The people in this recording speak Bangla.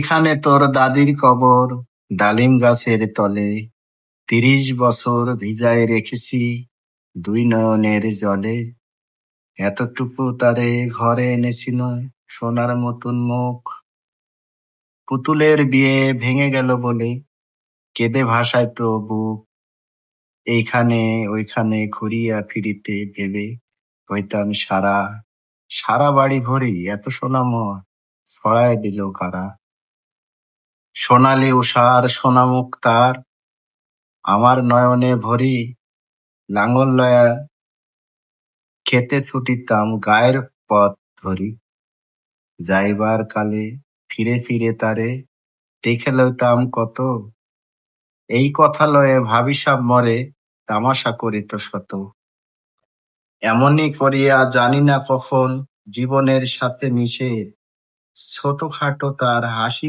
এইখানে তোর দাদির কবর, ডালিম গাছের তলে। ৩০ বছর ভিজায় রেখেছি দুই নয়নের জলে। এতটুকু তারে ঘরে এনেছিল, সোনার মতন মুখ। পুতুলের বিয়ে ভেঙে গেল বলে কেঁদে ভাসায় তো বুক। এইখানে ওইখানে ঘুরিয়া ফিরিতে ভেবে হইতাম সারা। সারা বাড়ি ভরি এত সোনাময় ছড়ায় দিল কারা। সোনালি উষার সোনামুখ তার, আমার নয়নে ভরি। লাঙল লয়া খেতে ছুটিতাম গায়ের পথ ধরি। যাইবার কালে ফিরে ফিরে তারে দেখে লইতাম কত। এই কথা লয়ে ভাবিসাব মরে তামাশা করিত শত। এমনি করিয়া জানি না কখন জীবনের সাথে মিশে ছোটখাটো তার হাসি